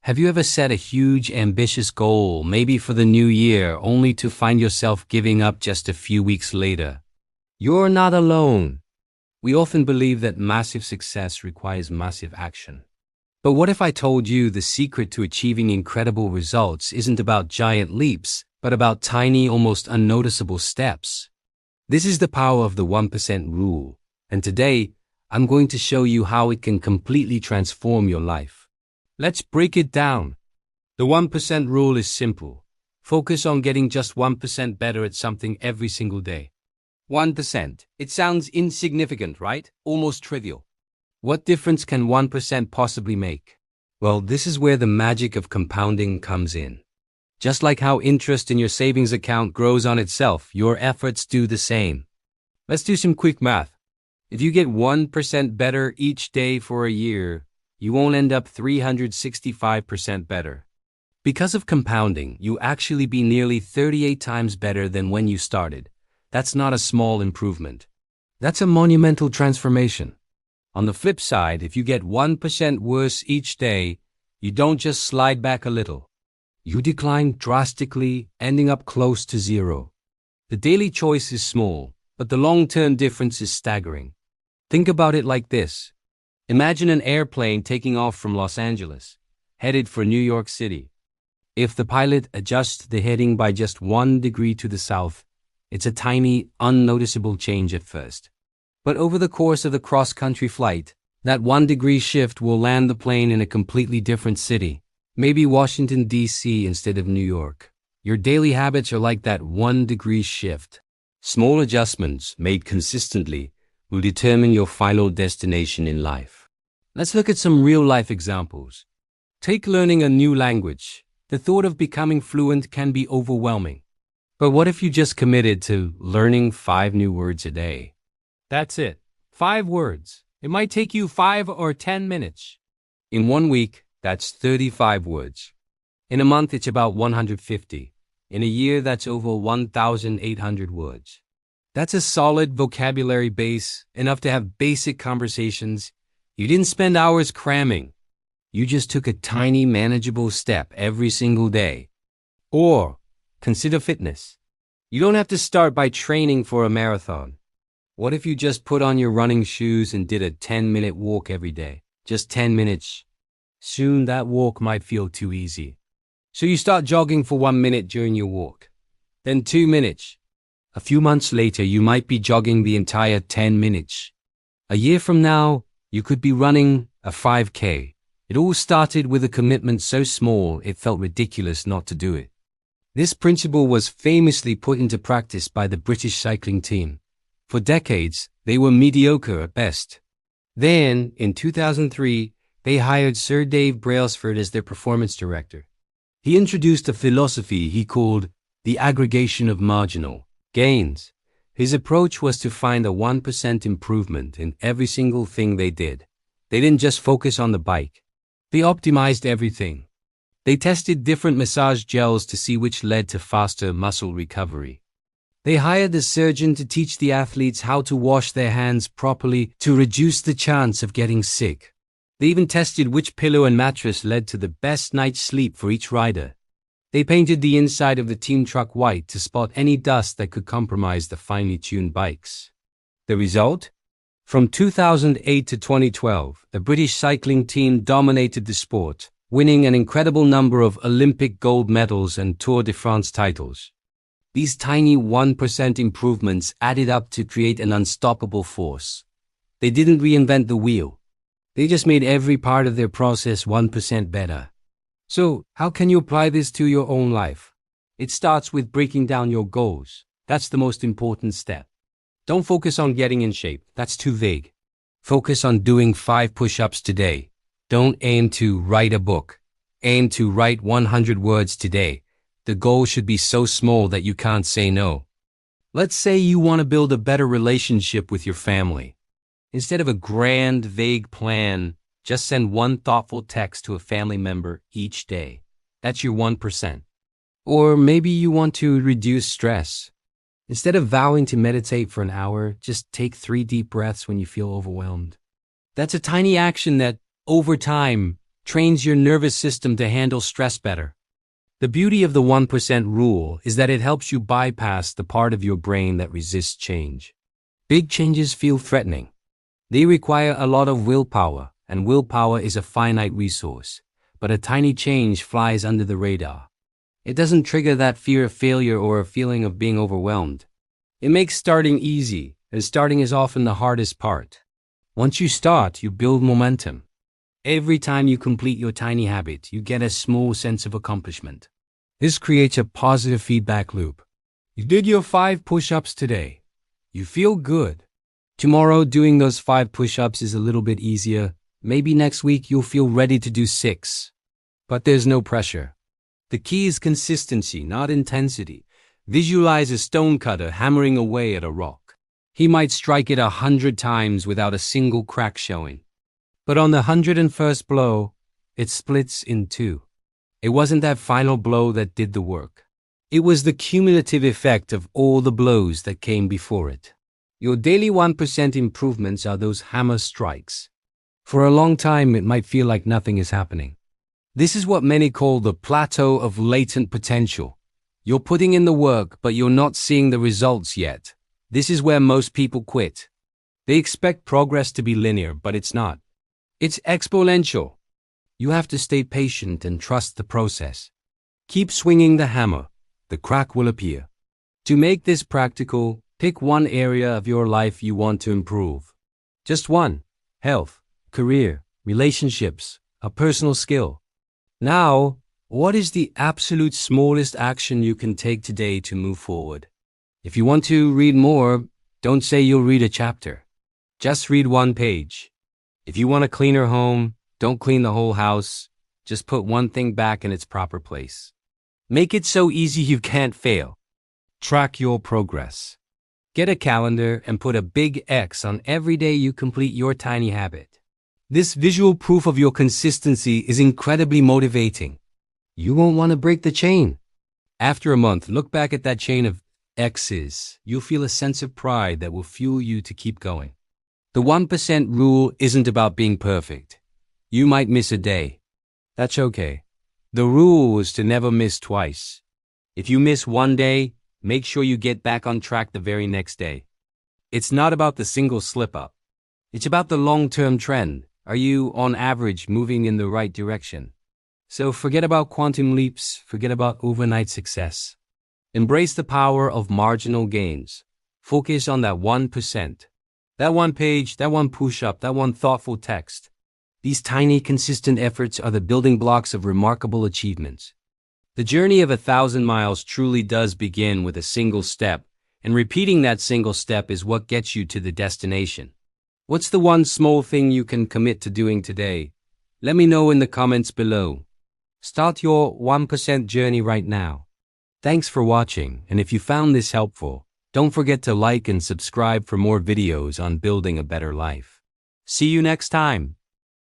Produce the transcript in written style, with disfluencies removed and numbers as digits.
Have you ever set a huge, ambitious goal, maybe for the new year, only to find yourself giving up just a few weeks later? You're not alone. We often believe that massive success requires massive action. But what if I told you the secret to achieving incredible results isn't about giant leaps, but about tiny, almost unnoticeable steps? This is the power of the 1% rule, and today, I'm going to show you how it can completely transform your life. Let's break it down. The 1% rule is simple. Focus on getting just 1% better at something every single day. 1%. It sounds insignificant, right? Almost trivial. What difference can 1% possibly make? Well, this is where the magic of compounding comes in. Just like how interest in your savings account grows on itself, your efforts do the same. Let's do some quick math. If you get 1% better each day for a year, you won't end up 365% better. Because of compounding, you actually be nearly 38 times better than when you started. That's not a small improvement. That's a monumental transformation. On the flip side, if you get 1% worse each day, you don't just slide back a little. You decline drastically, ending up close to zero. The daily choice is small, but the long-term difference is staggering. Think about it like this. Imagine an airplane taking off from Los Angeles, headed for New York City. If the pilot adjusts the heading by just 1 degree to the south, it's a tiny, unnoticeable change at first. But over the course of the cross-country flight, that 1 degree shift will land the plane in a completely different city, maybe Washington, D.C. instead of New York. Your daily habits are like that 1 degree shift. Small adjustments made consistently will determine your final destination in life. Let's look at some real-life examples. Take learning a new language. The thought of becoming fluent can be overwhelming. But what if you just committed to learning 5 new words a day? That's it. 5 words. It might take you 5 or 10 minutes. In 1 week, that's 35 words. In a month, it's about 150. In a year, that's over 1,800 words. That's a solid vocabulary base, enough to have basic conversations. You didn't spend hours cramming. You just took a tiny, manageable step every single day. Or consider fitness. You don't have to start by training for a marathon. What if you just put on your running shoes and did a 10-minute walk every day? Just 10 minutes. Soon that walk might feel too easy. So you start jogging for 1 minute during your walk. Then 2 minutes. A few months later, you might be jogging the entire 10 minutes. A year from now, you could be running a 5K. It all started with a commitment so small it felt ridiculous not to do it. This principle was famously put into practice by the British cycling team. For decades, they were mediocre at best. Then, in 2003, they hired Sir Dave Brailsford as their performance director. He introduced a philosophy he called the aggregation of marginal gains. His approach was to find a 1% improvement in every single thing they did. They didn't just focus on the bike. They optimized everything. They tested different massage gels to see which led to faster muscle recovery. They hired a surgeon to teach the athletes how to wash their hands properly to reduce the chance of getting sick. They even tested which pillow and mattress led to the best night's sleep for each rider. They painted the inside of the team truck white to spot any dust that could compromise the finely tuned bikes. The result? From 2008 to 2012, the British cycling team dominated the sport, winning an incredible number of Olympic gold medals and Tour de France titles. These tiny 1% improvements added up to create an unstoppable force. They didn't reinvent the wheel. They just made every part of their process 1% better. So, how can you apply this to your own life? It starts with breaking down your goals. That's the most important step. Don't focus on getting in shape. That's too vague. Focus on doing 5 push-ups today. Don't aim to write a book. Aim to write 100 words today. The goal should be so small that you can't say no. Let's say you want to build a better relationship with your family. Instead of a grand, vague plan, just send 1 thoughtful text to a family member each day. That's your 1%. Or maybe you want to reduce stress. Instead of vowing to meditate for an hour, just take 3 deep breaths when you feel overwhelmed. That's a tiny action that, over time, trains your nervous system to handle stress better. The beauty of the 1% rule is that it helps you bypass the part of your brain that resists change. Big changes feel threatening. They require a lot of willpower, and willpower is a finite resource. But a tiny change flies under the radar. It doesn't trigger that fear of failure or a feeling of being overwhelmed. It makes starting easy, as starting is often the hardest part. Once you start, you build momentum. Every time you complete your tiny habit, you get a small sense of accomplishment. This creates a positive feedback loop. You did your 5 push-ups today. You feel good. Tomorrow, doing those 5 push-ups is a little bit easier. Maybe next week you'll feel ready to do 6. But there's no pressure. The key is consistency, not intensity. Visualize a stonecutter hammering away at a rock. He might strike it 100 times without a single crack showing. But on the 101st blow, it splits in 2. It wasn't that final blow that did the work. It was the cumulative effect of all the blows that came before it. Your daily 1% improvements are those hammer strikes. For a long time, it might feel like nothing is happening. This is what many call the plateau of latent potential. You're putting in the work, but you're not seeing the results yet. This is where most people quit. They expect progress to be linear, but it's not. It's exponential. You have to stay patient and trust the process. Keep swinging the hammer. The crack will appear. To make this practical, pick one area of your life you want to improve. Just one. Health, career, relationships, a personal skill. Now, what is the absolute smallest action you can take today to move forward? If you want to read more, don't say you'll read a chapter. Just read 1 page. If you want a cleaner home, don't clean the whole house. Just put one thing back in its proper place. Make it so easy you can't fail. Track your progress. Get a calendar and put a big X on every day you complete your tiny habit. This visual proof of your consistency is incredibly motivating. You won't want to break the chain. After a month, look back at that chain of X's. You'll feel a sense of pride that will fuel you to keep going. The 1% rule isn't about being perfect. You might miss a day. That's okay. The rule is to never miss twice. If you miss one day, make sure you get back on track the very next day. It's not about the single slip-up. It's about the long-term trend. Are you, on average, moving in the right direction? So forget about quantum leaps, forget about overnight success. Embrace the power of marginal gains. Focus on that 1%. That 1 page, that 1 push-up, that 1 thoughtful text. These tiny, consistent efforts are the building blocks of remarkable achievements. The journey of 1,000 miles truly does begin with a single step, and repeating that single step is what gets you to the destination. What's the one small thing you can commit to doing today? Let me know in the comments below. Start your 1% journey right now. Thanks for watching, and if you found this helpful, don't forget to like and subscribe for more videos on building a better life. See you next time.